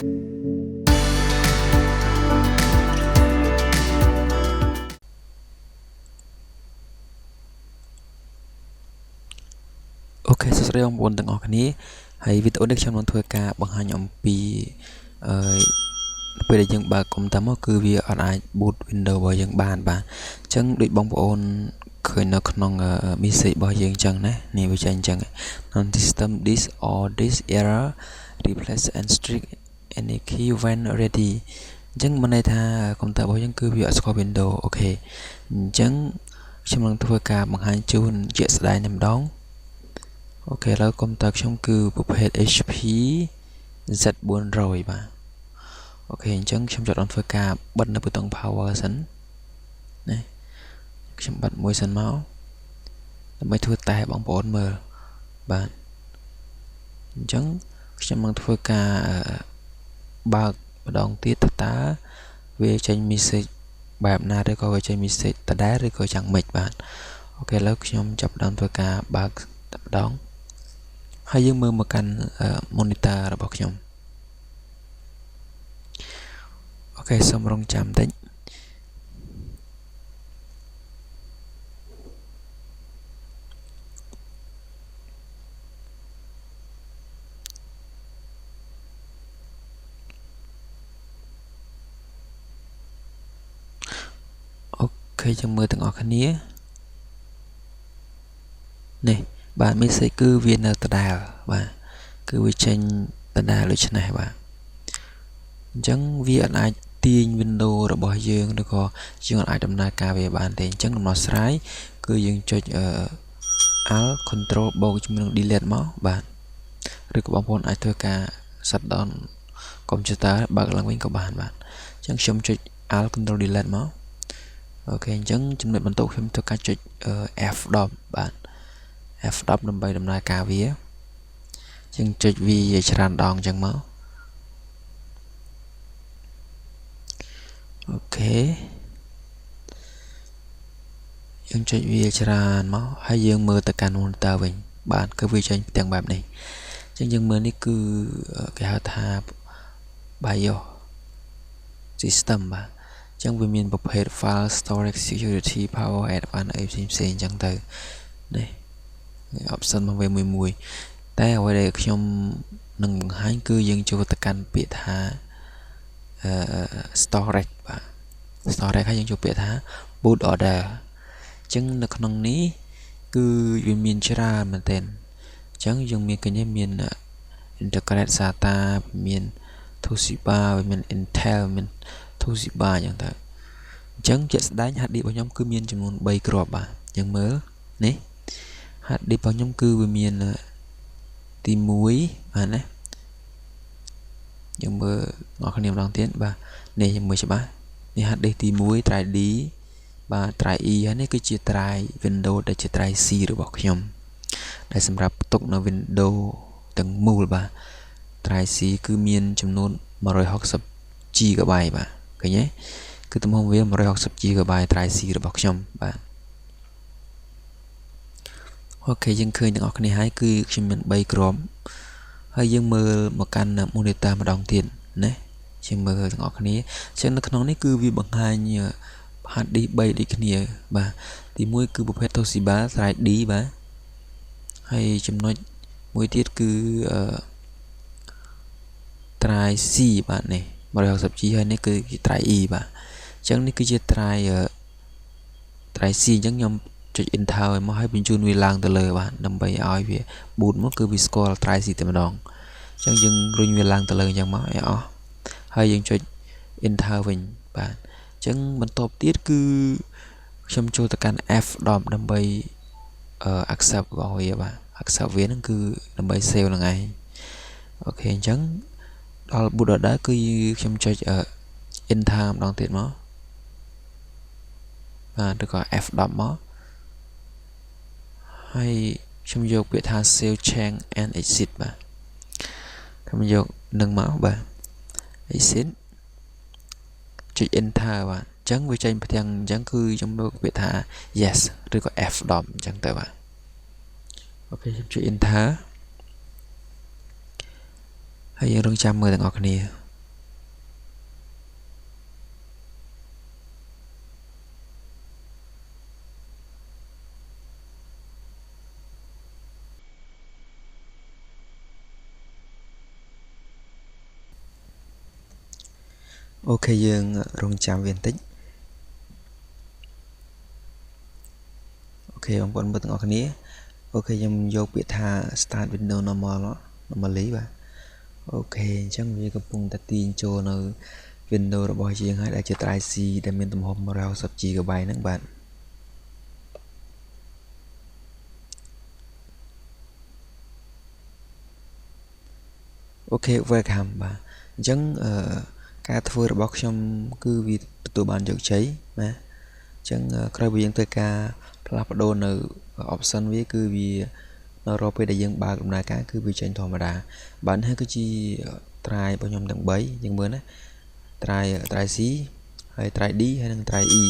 អូខេសួស្តីបងប្អូនទាំងអស់គ្នាហើយវីដេអូនេះខ្ញុំនឹងធ្វើការបង្ហាញអំពីពេលដែលយើងបើកកុំព្យូទ័រមកគឺវាអត់អាច boot Windows របស់យើងបានបាទអញ្ចឹងដូចបងប្អូនឃើញនៅក្នុង message របស់យើងអញ្ចឹងណានេះវាចេញអញ្ចឹង non system this or this error replace and strict any key when ready អញ្ចឹងមានន័យថាកុំព្យូទ័ររបស់យើងគឺវាអត់ស្គាល់ Windows អូខេអញ្ចឹងខ្ញុំនឹងធ្វើការបង្ហាញជូនជាក់ស្ដែងតែម្ដងអូខេឥឡូវកុំព្យូទ័រខ្ញុំគឺប្រភេទ HP Z400 បាទអូខេអញ្ចឹងខ្ញុំចង់ធ្វើការបិទនៅប៊ូតុង power សិនណាខ្ញុំបិទមួយសិនមកដើម្បីធ្វើតេស្តបងប្អូនមើលបាទអញ្ចឹងខ្ញុំនឹងធ្វើការបើកម្ដងទៀតតើវាចេញ message បែបណាឬក៏វាចេញ message ដដែលឬក៏យ៉ាងម៉េចបាទអូខេឥឡូវខ្ញុំចាប់ផ្ដើមធ្វើការបើកម្ដងហើយយើងមើលមកកាន់ monitor របស់ខ្ញុំអូខេសូមរងចាំបន្តិចអូខេយើងមើលទាំងអស់គ្នានេះបាទ message គឺវានៅដដែលបាទគឺវាចេញដដែលដូចនេះបាទអញ្ចឹងវាអាចទាញ Windows របស់យើងឬក៏យើងអាចដំណើរការវាបានទេអញ្ចឹងដំណោះស្រាយគឺយើងចុចAlt Control បូកជាមួយនឹង Delete មកបាទឬក៏បងប្អូនអាចធ្វើការ shut down កុំព្យូទ័របើកឡើងវិញក៏បានបាទអញ្ចឹងខ្ញុំចុច Alt Control Delete មកអូខេអញ្ចឹងចំណុចបន្ទាប់ខ្ញុំធ្វើការចុច F10 បាទ F10 ដើម្បីដំណើរការវាយើងចុចវាច្រើនដងអញ្ចឹងមកអូខេយើងចុចវាច្រើនមកហើយយើងមើលទៅកាន់ monitor វិញបាទគឺវាចេញទាំងបែបនេះអញ្ចឹងយើងមើលនេះគឺគេហៅថា BIOS system បាទអញ្ចឹងវាមានប្រភេទ file storage security power advanced អីផ្សេងៗអញ្ចឹងទៅនេះ option មកវាមួយតែអ្វីដែលខ្ញុំនឹងបង្ហាញគឺយើងចូលទៅកាន់ពាក្យថា storage បាទ storage ហើយយើងចូលពាក្យថា boot order អញ្ចឹងនៅក្នុងនេះគឺវាមានច្រើនមែនទែនអញ្ចឹងយើងមានឃើញមាន integrate SATA មាន Toshiba មាន Intel មាន Toshiba អញ្ចឹងទៅអញ្ចឹងជាក់ស្ដែង hard disk របស់ខ្ញុំគឺមានចំនួន3គ្រាប់បាទយើងមើលនេះ hard disk របស់ខ្ញុំគឺវាមានទី1បាទណាយើងមើលអ្នកគ្នាម្ដងទៀតបាទនេះយើងមើលច្បាស់នេះ hard disk ទី1 drive D បាទ drive E ហើយនេះគឺជា drive Windows ដែលជា drive C របស់ខ្ញុំដែលសម្រាប់ផ្ទុកនៅ Windows ទាំងមូលបាទ drive C គឺមានចំនួន160 GB បាទឃើញទេគឺទំហំវា160 GB drive C របស់ខ្ញុំបាទអូខេយើងឃើញទាំងអស់គ្នាហើយគឺខ្ញុំមាន3គ្រាប់ហើយយើងមើលមកកាន់ monitor ម្ដងទៀតណាយើងមើលទាំងអស់គ្នាអញ្ចឹងនៅក្នុងនេះគឺវាបង្ហាញ hard disk 3ដូចគ្នាបាទទី1គឺប្រភេទ Toshiba drive D បាទហើយចំណុចមួយទៀតគឺ drive C បាទនេះ 160G ហើយនេះគឺ drive E បាទអញ្ចឹងនេះគឺជា drive C អញ្ចឹងខ្ញុំចុច enter ឲ្យមកឲ្យបញ្ជូនវាឡើងទៅលើបាទដើម្បីឲ្យវា boot មកគឺវាស្គាល់ drive C តែម្ដងអញ្ចឹងយើងរុញវាឡើងទៅលើអញ្ចឹងមកឲ្យអស់ហើយយើងចុច enter វិញបាទអញ្ចឹងបន្ទាប់ទៀតគឺខ្ញុំចូលទៅកាន់ F10 ដើម្បីaccept របស់វាបាទ accept វាហ្នឹងគឺដើម្បី save ហ្នឹងឯងអូខេអញ្ចឹងដល់ boot order គឺខ្ញុំចុច enter ម្ដងទៀតមកបាទឬក៏ F10 មកហើយខ្ញុំយកពាក្យថា save change and exit បាទខ្ញុំយកនឹងមកបាទ exit ចុច enter បាទអញ្ចឹងវាចេញផ្ទាំងអញ្ចឹងគឺខ្ញុំយកពាក្យថា yes ឬក៏ F10 អញ្ចឹងទៅបាទអូខេខ្ញុំចុច enter ហើយយើងរងចាំមើលទាំងអស់គ្នា ok dương rong chạm viên tích ok ông vẫn bật ngọc ní ok dương vô bị tha start window normal đó normal lý và ok chẳng vì cái vùng ta tin cho nó window rồi bao nhiêu hay đã chơi try si để mình tầm hôm rau sập chỉ cái bài nắng bạn ok welcome bà chẳng cá thưa rồi bóc trong cứ vì tụi bạn chọn cháy mà chẳng cái việc tôi ca plap đồនៅ option វាគឺវានៅរកពេលដែលយើងបើកដំណើរការគឺវាចេញធម្មតាបានហើយគឺជា try របស់ខ្ញុំទាំង3យើងមើលណា try C ហើយ try D ហើយនិង try E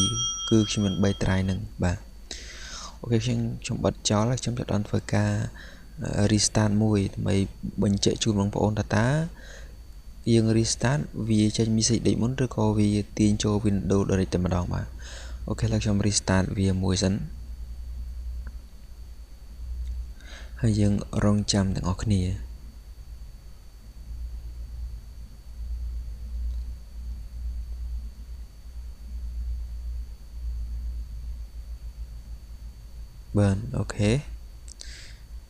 គឺខ្ញុំមាន 3 try ហ្នឹងបាទអូខេខ្ញុំបិទចោលខ្ញុំចាប់ដល់ធ្វើការ restart មួយដើម្បីបញ្ជាក់ជូនបងប្អូនថាយើង restart វាចេញ message ដូចមុនឬក៏វាទាញចូល Windows Direct តែម្ដងបាទអូខេឥឡូវខ្ញុំ restart វាមួយសិនហើយយើងរងចាំទាំងអស់គ្នាបាទអូខេ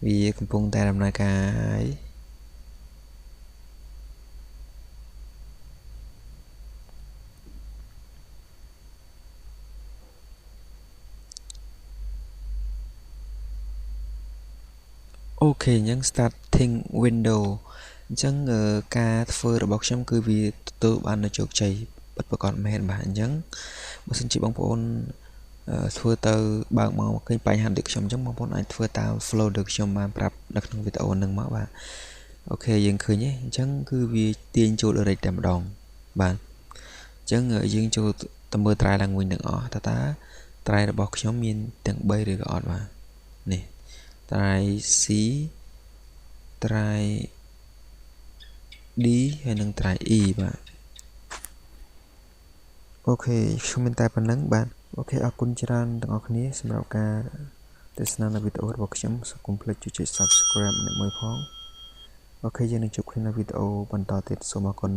វាកំពុងតែដំណើរការហើយអូខេអញ្ចឹង starting window អញ្ចឹងការធ្វើរបស់ខ្ញុំគឺវាទទួលបាននូវជោគជ័យពិតប្រាកដមែនបាទអញ្ចឹងបើសិនជាបងប្អូនធ្វើទៅបើកមកឃើញបញ្ហាដូចខ្ញុំអញ្ចឹងបងប្អូនអាចធ្វើតាម flow ដែលខ្ញុំបានប្រាប់នៅក្នុងវីដេអូហ្នឹងមកបាទអូខេយើងឃើញទេអញ្ចឹងគឺវាទាញចូល direct តែម្ដងបាទអញ្ចឹងយើងចូលទៅមើល try ឡើងវិញទាំងអស់តើ try របស់ខ្ញុំមានទាំង3ឬក៏អត់បាទនេះ try C try D ហើយនិង try E បាទអូខេខ្ញុំមានតែប៉ុណ្្នឹងបាទអូខេអរគុណច្រើនទាំងអស់គ្នាសម្រាប់ការទស្សនានៅវីដេអូរបស់ខ្ញុំសូមកុំភ្លេចជួយចុច Subscribe អ្នកមួយផងអូខេយើងនឹងជួបគ្នានៅវីដេអូបន្តទៀតសូមអរគុណ